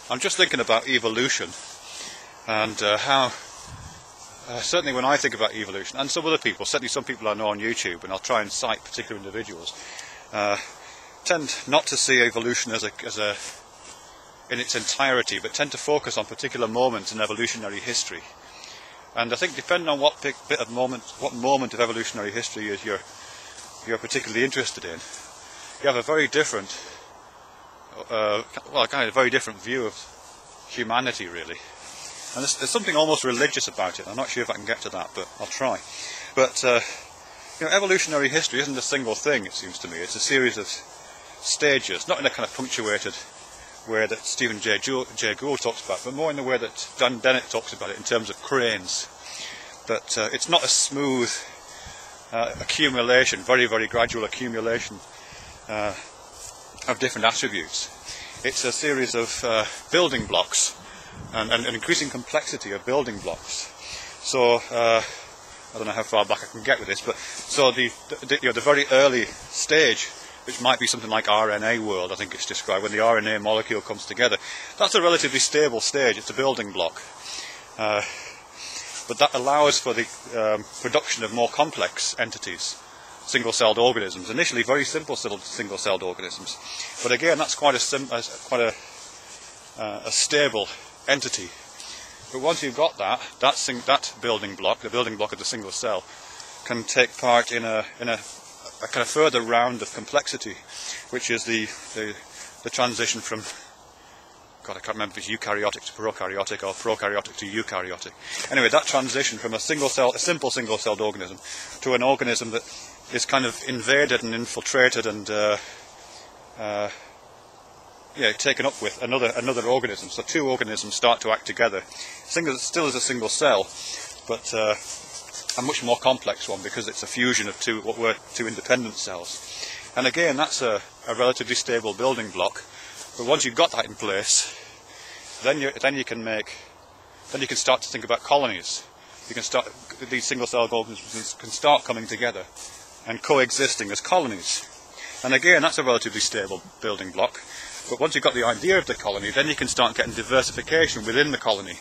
I'm just thinking about evolution and how, certainly when I think about evolution, and some other people, certainly some people I know on YouTube, and I'll try and cite particular individuals, tend not to see evolution as a in its entirety, but tend to focus on particular moments in evolutionary history. And I think depending on what moment of evolutionary history you're particularly interested in, you have a very different, kind of very different view of humanity, really. And there's something almost religious about it. I'm not sure if I can get to that, but I'll try. But evolutionary history isn't a single thing, it seems to me. It's a series of stages, not in a kind of punctuated way that Stephen Jay Gould talks about, but more in the way that Dan Dennett talks about it in terms of cranes. That it's not a smooth accumulation, very, very gradual accumulation of different attributes. It's a series of building blocks and an increasing complexity of building blocks. So I don't know how far back I can get with this, but so the very early stage, which might be something like RNA world, I think it's described, when the RNA molecule comes together, that's a relatively stable stage. It's a building block, but that allows for the production of more complex entities, single-celled organisms. Initially, very simple single-celled organisms, but again, that's quite a stable entity. But once you've got that building block, the building block of the single cell, can take part in a kind of further round of complexity, which is the transition from, God, I can't remember if it's eukaryotic to prokaryotic or prokaryotic to eukaryotic. Anyway, that transition from a simple single-celled organism to an organism that is kind of invaded and infiltrated and taken up with another organism. So two organisms start to act together. Still as a single cell, but a much more complex one because it's a fusion of two independent cells. And again, that's a relatively stable building block. But once you've got that in place, then you can start to think about colonies. These single-celled organisms can start coming together and coexisting as colonies. And again, that's a relatively stable building block. But once you've got the idea of the colony, then you can start getting diversification within the colony.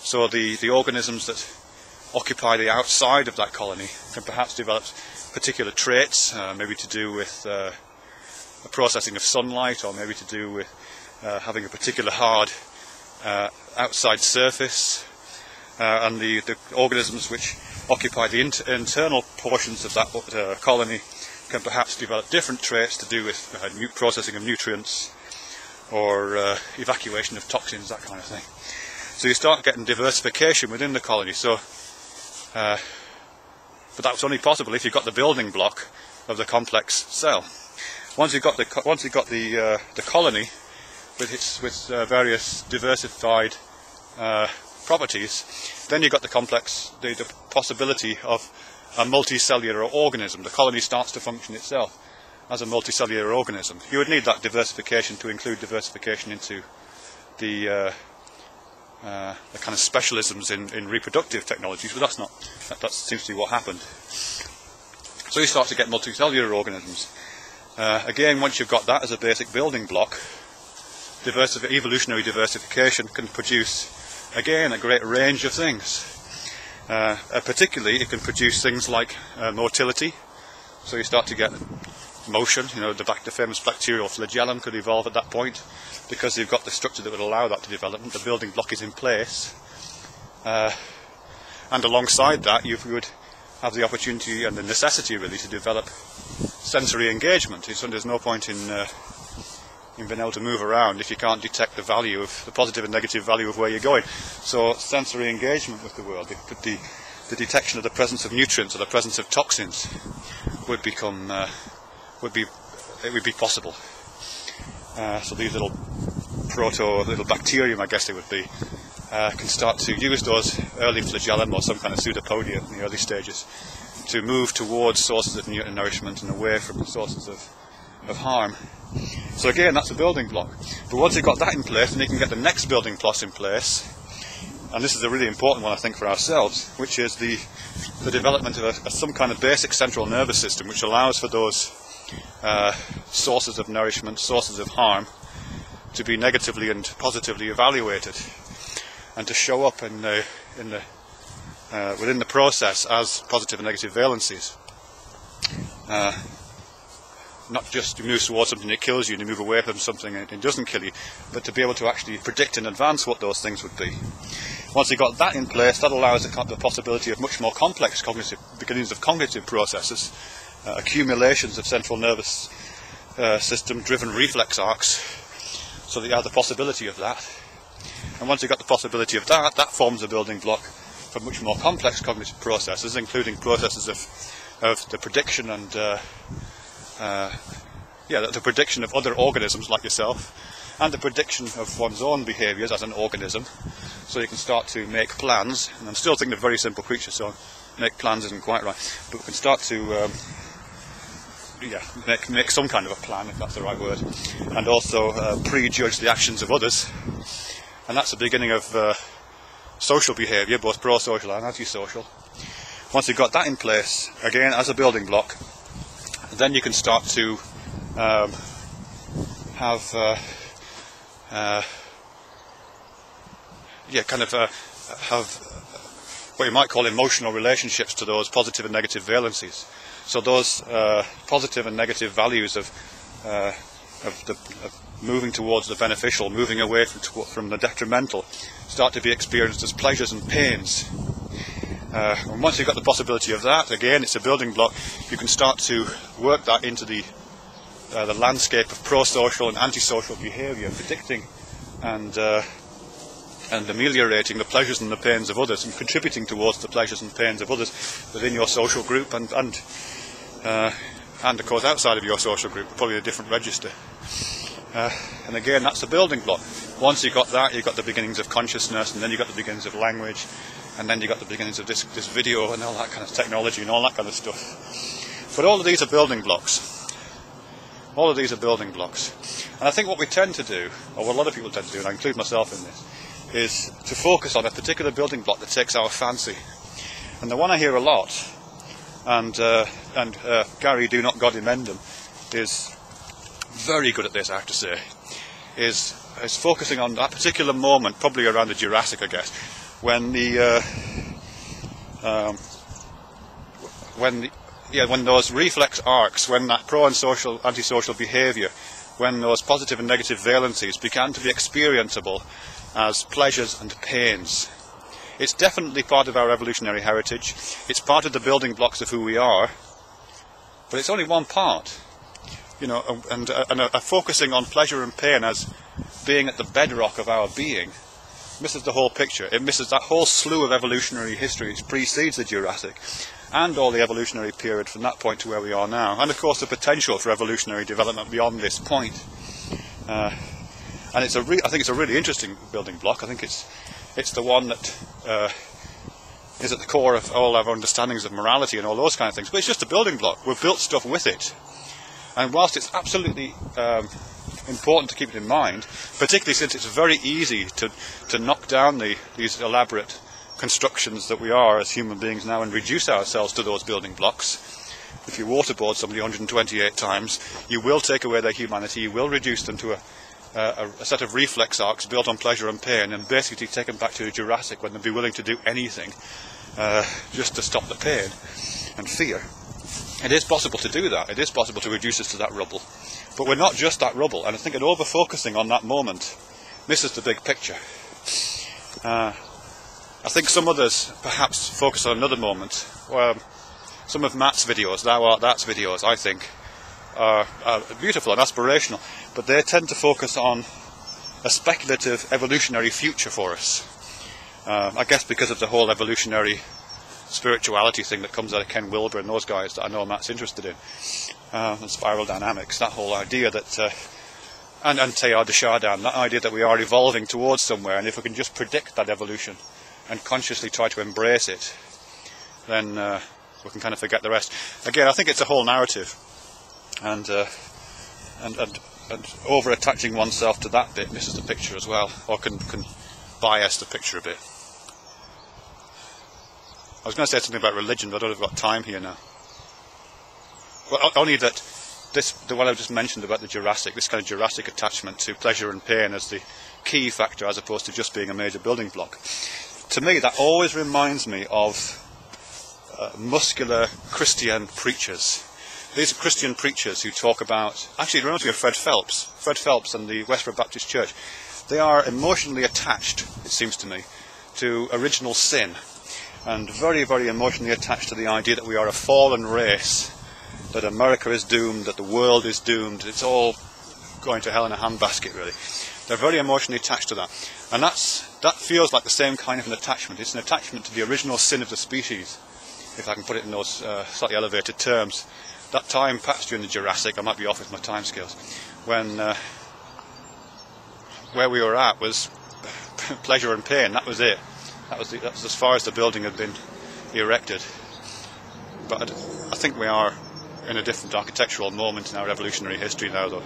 So the organisms that occupy the outside of that colony can perhaps develop particular traits, maybe to do with the processing of sunlight, or maybe to do with having a particular hard outside surface. And the organisms which occupy the internal portions of that colony can perhaps develop different traits to do with processing of nutrients or evacuation of toxins, that kind of thing. So you start getting diversification within the colony. So, but that's only possible if you've got the building block of the complex cell. Once you've got the colony with various diversified properties, then you've got the possibility of a multicellular organism. The colony starts to function itself as a multicellular organism. You would need that diversification to include diversification into the kind of specialisms in reproductive technologies, but that seems to be what happened. So you start to get multicellular organisms. Again, once you've got that as a basic building block, evolutionary diversification can produce, again, a great range of things. Particularly, it can produce things like motility. So you start to get motion. The famous bacterial flagellum could evolve at that point, because you've got the structure that would allow that to develop. The building block is in place, and alongside that, you would have the opportunity and the necessity, really, to develop sensory engagement. So there's no point in being able to move around if you can't detect the value of the positive and negative value of where you're going. So sensory engagement with the world, the detection of the presence of nutrients or the presence of toxins would be possible. So these little bacterium, I guess they would be, can start to use those early flagellum or some kind of pseudopodia in the early stages to move towards sources of nourishment and away from the sources of harm. So again, that's a building block. But once you've got that in place, then you can get the next building block in place, and this is a really important one, I think, for ourselves, which is the development of some kind of basic central nervous system which allows for those sources of nourishment, sources of harm, to be negatively and positively evaluated, and to show up within the process as positive and negative valencies. Not just to move towards something that kills you and to move away from something and it doesn't kill you, but to be able to actually predict in advance what those things would be. Once you've got that in place, that allows the possibility of much more complex beginnings of cognitive processes, accumulations of central nervous system driven reflex arcs, so that you have the possibility of that. And once you've got the possibility of that, that forms a building block for much more complex cognitive processes, including processes of the prediction and the prediction of other organisms like yourself, and the prediction of one's own behaviours as an organism. So you can start to make plans, and I'm still thinking of very simple creatures, so make plans isn't quite right, but we can start to make some kind of a plan, if that's the right word, and also prejudge the actions of others. And that's the beginning of social behaviour, both pro-social and anti-social. Once you've got that in place, again as a building block, then you can start to have what you might call emotional relationships to those positive and negative valencies. So those positive and negative values of moving towards the beneficial, moving away from the detrimental, start to be experienced as pleasures and pains. And once you've got the possibility of that, again, it's a building block. You can start to work that into the landscape of pro-social and anti-social behaviour, predicting and ameliorating the pleasures and the pains of others, and contributing towards the pleasures and pains of others within your social group, and of course outside of your social group, probably a different register. And again, that's a building block. Once you've got that, you've got the beginnings of consciousness, and then you've got the beginnings of language, and then you've got the beginnings of this video and all that kind of technology and all that kind of stuff. But all of these are building blocks. All of these are building blocks. And I think what we tend to do, or what a lot of people tend to do, and I include myself in this, is to focus on a particular building block that takes our fancy. And the one I hear a lot, and Gary DoNotGod Inmendham is very good at this, I have to say, is focusing on that particular moment, probably around the Jurassic, I guess, when those reflex arcs, when that pro and social, antisocial behaviour, when those positive and negative valencies began to be experienceable as pleasures and pains. It's definitely part of our evolutionary heritage. It's part of the building blocks of who we are, but it's only one part. And focusing on pleasure and pain as being at the bedrock of our being misses the whole picture. It misses that whole slew of evolutionary history which precedes the Jurassic, and all the evolutionary period from that point to where we are now, and of course the potential for evolutionary development beyond this point. And I think it's a really interesting building block. I think it's the one that is at the core of all our understandings of morality and all those kind of things. But it's just a building block. We've built stuff with it. And whilst it's absolutely important to keep it in mind, particularly since it's very easy to knock down these elaborate constructions that we are as human beings now and reduce ourselves to those building blocks. If you waterboard somebody 128 times, you will take away their humanity, you will reduce them to a set of reflex arcs built on pleasure and pain, and basically take them back to the Jurassic when they'd be willing to do anything just to stop the pain and fear. It is possible to do that. It is possible to reduce us to that rubble. But we're not just that rubble, and I think that over-focusing on that moment misses the big picture. I think some others perhaps focus on another moment. Some of Matt's videos, Thou Art That's videos, I think, are beautiful and aspirational, but they tend to focus on a speculative evolutionary future for us. I guess because of the whole evolutionary spirituality thing that comes out of Ken Wilber and those guys that I know Matt's interested in, and spiral dynamics, that whole idea that, and Teilhard de Chardin, that idea that we are evolving towards somewhere, and if we can just predict that evolution and consciously try to embrace it, then we can kind of forget the rest. Again, I think it's a whole narrative, and over-attaching oneself to that bit misses the picture as well, or can bias the picture a bit. I was going to say something about religion, but I don't have got time here now. Well, only that the one I just mentioned about the Jurassic, this kind of Jurassic attachment to pleasure and pain as the key factor as opposed to just being a major building block. To me, that always reminds me of muscular Christian preachers. These are Christian preachers who talk about, actually it reminds me of Fred Phelps and the Westboro Baptist Church. They are emotionally attached, it seems to me, to original sin, and very, very emotionally attached to the idea that we are a fallen race, that America is doomed, that the world is doomed, it's all going to hell in a handbasket, really. They're very emotionally attached to that. And that feels like the same kind of an attachment. It's an attachment to the original sin of the species, if I can put it in those slightly elevated terms. That time, perhaps during the Jurassic, I might be off with my time scales, when where we were at was pleasure and pain. That was it. That was as far as the building had been erected. But I think we are in a different architectural moment in our evolutionary history now, though.